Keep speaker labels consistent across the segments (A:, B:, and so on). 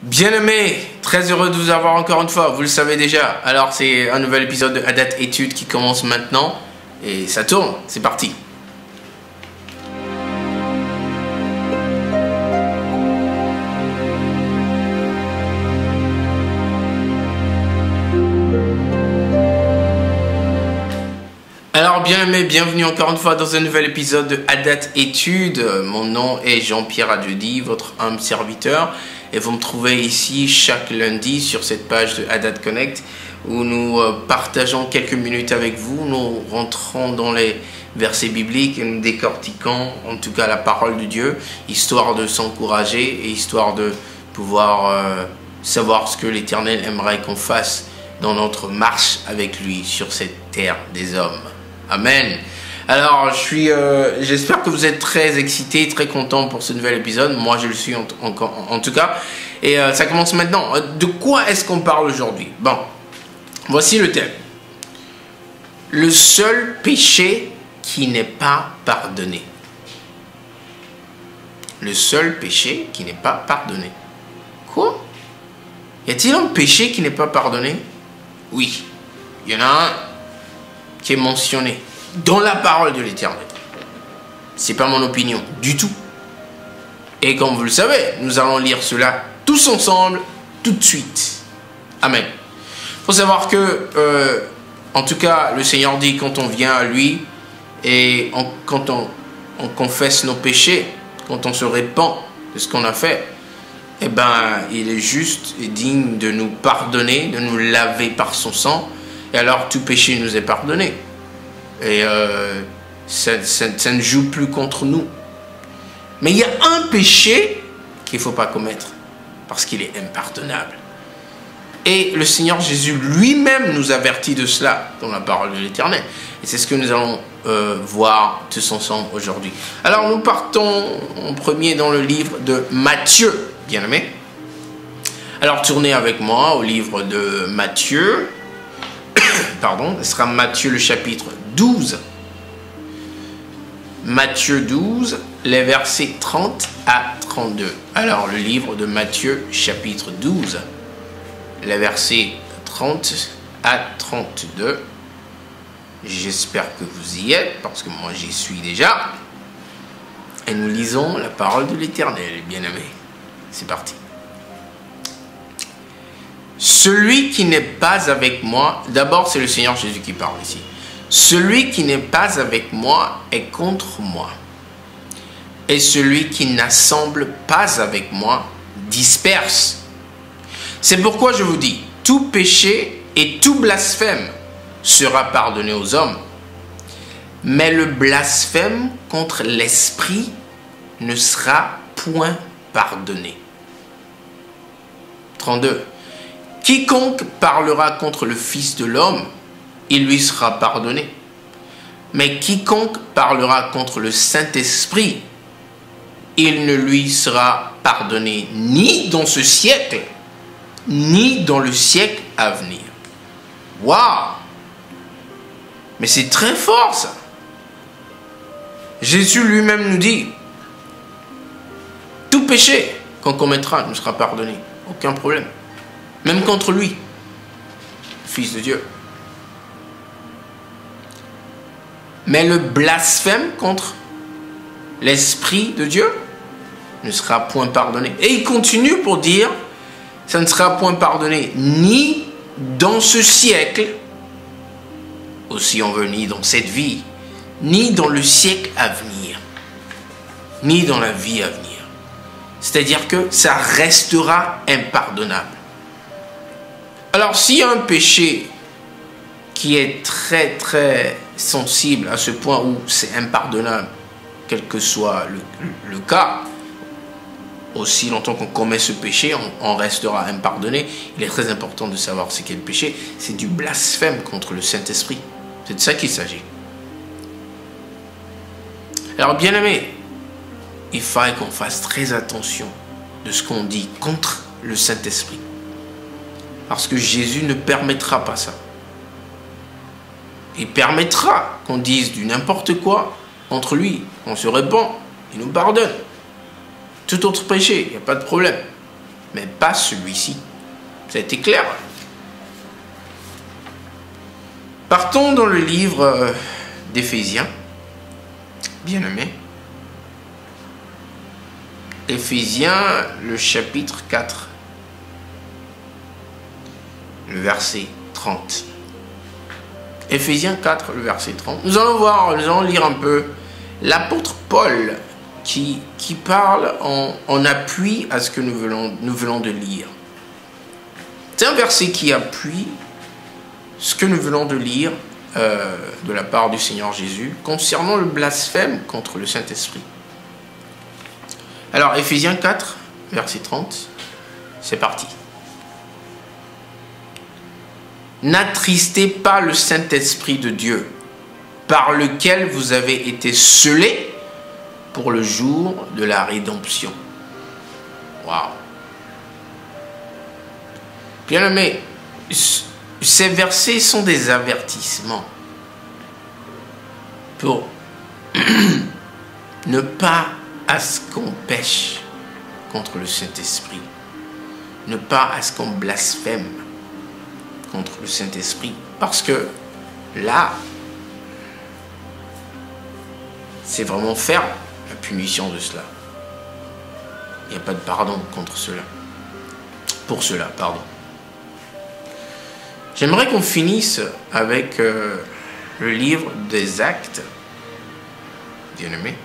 A: Bien-aimés, très heureux de vous avoir encore une fois, vous le savez déjà. Alors c'est un nouvel épisode de Hadat Études qui commence maintenant et ça tourne, c'est parti. Alors bien-aimés, bienvenue encore une fois dans un nouvel épisode de Hadat Études. Mon nom est Jean-Pierre Adjedi, votre humble serviteur. Et vous me trouvez ici chaque lundi sur cette page de Hadat Connect où nous partageons quelques minutes avec vous. Nous rentrons dans les versets bibliques et nous décortiquons en tout cas la parole de Dieu, histoire de s'encourager et histoire de pouvoir savoir ce que l'Éternel aimerait qu'on fasse dans notre marche avec lui sur cette terre des hommes. Amen. Alors, j'espère que vous êtes très excités, très contents pour ce nouvel épisode. Moi, je le suis en tout cas. Et ça commence maintenant. De quoi est-ce qu'on parle aujourd'hui? Bon, voici le thème. Le seul péché qui n'est pas pardonné. Le seul péché qui n'est pas pardonné. Quoi? Y a-t-il un péché qui n'est pas pardonné? Oui, il y en a un qui est mentionné dans la parole de l'Éternel. C'est pas mon opinion du tout. Et comme vous le savez, nous allons lire cela tous ensemble, tout de suite. Amen. Il faut savoir que, en tout cas, le Seigneur dit quand on vient à lui et quand on confesse nos péchés, quand on se répand de ce qu'on a fait, eh ben, il est juste et digne de nous pardonner, de nous laver par son sang. Et alors, tout péché nous est pardonné. Et ça ne joue plus contre nous. Mais il y a un péché qu'il ne faut pas commettre, parce qu'il est impardonnable. Et le Seigneur Jésus lui-même nous avertit de cela dans la parole de l'Éternel. Et c'est ce que nous allons voir tous ensemble aujourd'hui. Alors, nous partons en premier dans le livre de Matthieu, bien-aimés. Alors, tournez avec moi au livre de Matthieu. Pardon, ce sera Matthieu le chapitre 12. Matthieu 12, les versets 30 à 32. Alors, le livre de Matthieu chapitre 12, les versets 30 à 32. J'espère que vous y êtes, parce que moi j'y suis déjà. Et nous lisons la parole de l'Éternel, bien-aimés. C'est parti. Celui qui n'est pas avec moi, d'abord c'est le Seigneur Jésus qui parle ici. Celui qui n'est pas avec moi est contre moi. Et celui qui n'assemble pas avec moi disperse. C'est pourquoi je vous dis, tout péché et tout blasphème sera pardonné aux hommes. Mais le blasphème contre l'Esprit ne sera point pardonné. 32. Quiconque parlera contre le Fils de l'homme, il lui sera pardonné. Mais quiconque parlera contre le Saint-Esprit, il ne lui sera pardonné ni dans ce siècle, ni dans le siècle à venir. Waouh! Mais c'est très fort ça. Jésus lui-même nous dit, tout péché qu'on commettra nous sera pardonné. Aucun problème. Même contre lui, Fils de Dieu. Mais le blasphème contre l'Esprit de Dieu ne sera point pardonné. Et il continue pour dire, ça ne sera point pardonné ni dans ce siècle, aussi on veut, ni dans cette vie, ni dans le siècle à venir, ni dans la vie à venir. C'est-à-dire que ça restera impardonnable. Alors, s'il y a un péché qui est très, très sensible à ce point où c'est impardonnable, quel que soit le cas, aussi longtemps qu'on commet ce péché, on restera impardonné. Il est très important de savoir c'est quel péché. C'est du blasphème contre le Saint-Esprit. C'est de ça qu'il s'agit. Alors, bien aimé, il faille qu'on fasse très attention de ce qu'on dit contre le Saint-Esprit. Parce que Jésus ne permettra pas ça. Il permettra qu'on dise du n'importe quoi contre lui. On se répand, il nous pardonne. Tout autre péché, il n'y a pas de problème. mais pas celui-ci. Ça a été clair. Partons dans le livre d'Éphésiens, bien-aimés. Éphésiens, le chapitre 4, le verset 30. Éphésiens 4, le verset 30. Nous allons lire un peu l'apôtre Paul qui parle en appui à ce que nous venons de lire. C'est un verset qui appuie ce que nous venons de lire de la part du Seigneur Jésus concernant le blasphème contre le Saint-Esprit. Alors, Éphésiens 4, verset 30, c'est parti. N'attristez pas le Saint-Esprit de Dieu, par lequel vous avez été scellés pour le jour de la rédemption. Waouh! Bien-aimés, ces versets sont des avertissements pour ne pas à ce qu'on pêche contre le Saint-Esprit, ne pas à ce qu'on blasphème contre le Saint-Esprit, parce que là, c'est vraiment ferme la punition de cela. Il n'y a pas de pardon contre cela. Pour cela, pardon. J'aimerais qu'on finisse avec le livre des Actes, bien-aimés.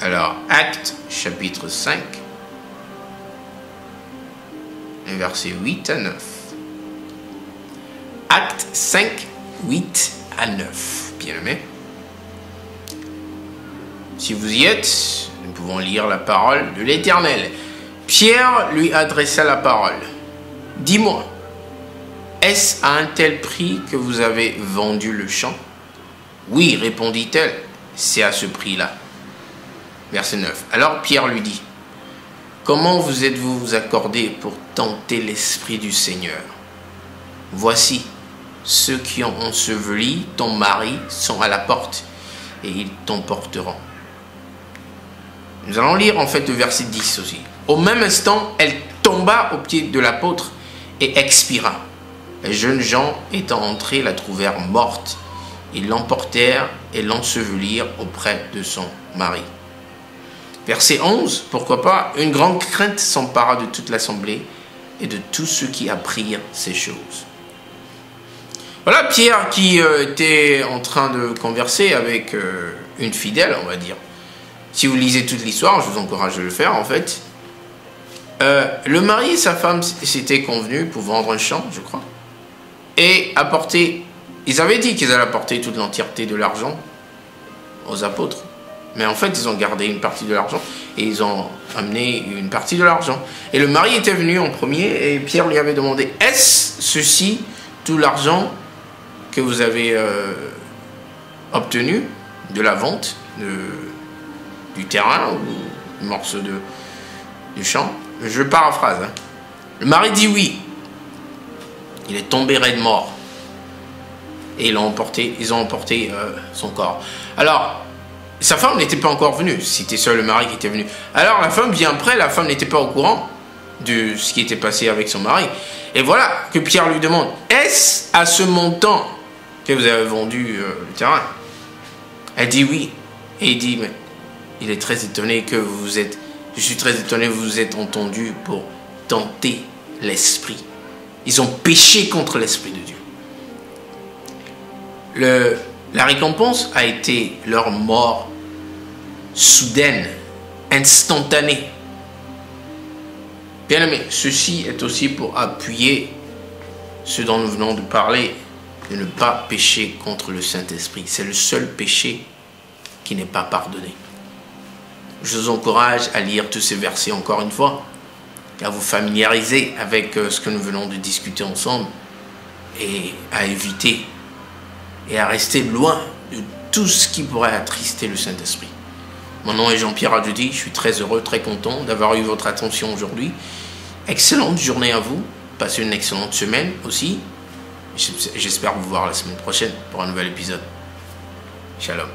A: Alors, Actes, chapitre 5, les versets 8 à 9. Actes 5, 8 à 9, bien-aimés. Si vous y êtes, nous pouvons lire la parole de l'Éternel. Pierre lui adressa la parole. « Dis-moi, est-ce à un tel prix que vous avez vendu le champ ?»« Oui, répondit-elle, c'est à ce prix-là. » Verset 9. Alors Pierre lui dit, « Comment vous êtes-vous accordé pour tenter l'Esprit du Seigneur? Voici, ceux qui ont enseveli ton mari sont à la porte, et ils t'emporteront. » Nous allons lire en fait le verset 10 aussi. Au même instant, elle tomba aux pieds de l'apôtre et expira. Les jeunes gens étant entrés la trouvèrent morte. Ils l'emportèrent et l'ensevelirent auprès de son mari. Verset 11, pourquoi pas, une grande crainte s'empara de toute l'assemblée et de tous ceux qui apprirent ces choses. Voilà Pierre qui était en train de converser avec une fidèle, on va dire. Si vous lisez toute l'histoire, je vous encourage de le faire en fait. Le mari et sa femme s'étaient convenus pour vendre un champ, je crois, et apporter, ils avaient dit qu'ils allaient apporter toute l'entièreté de l'argent aux apôtres. Mais en fait, ils ont gardé une partie de l'argent et ils ont amené une partie de l'argent. Et le mari était venu en premier et Pierre lui avait demandé, est-ce ceci tout l'argent que vous avez obtenu de la vente du terrain ou du morceau du champ? Je paraphrase. Hein. Le mari dit oui. Il est tombé raide mort. Et ils ont emporté son corps. Alors, sa femme n'était pas encore venue. C'était seul le mari qui était venu. Alors la femme vient après. La femme n'était pas au courant de ce qui était passé avec son mari. Et voilà que Pierre lui demande, est-ce à ce montant que vous avez vendu le terrain? Elle dit oui. Et il dit, mais il est très étonné que vous êtes... Je suis très étonné que vous vous êtes entendu pour tenter l'esprit. Ils ont péché contre l'esprit de Dieu. La récompense a été leur mort soudaine, instantanée. Bien aimé, ceci est aussi pour appuyer ce dont nous venons de parler, de ne pas pécher contre le Saint-Esprit. C'est le seul péché qui n'est pas pardonné. Je vous encourage à lire tous ces versets encore une fois, à vous familiariser avec ce que nous venons de discuter ensemble et à éviter et à rester loin de tout ce qui pourrait attrister le Saint-Esprit. Mon nom est Jean-Pierre Adjudi, je suis très heureux, très content d'avoir eu votre attention aujourd'hui. Excellente journée à vous, passez une excellente semaine aussi. J'espère vous voir la semaine prochaine pour un nouvel épisode. Shalom.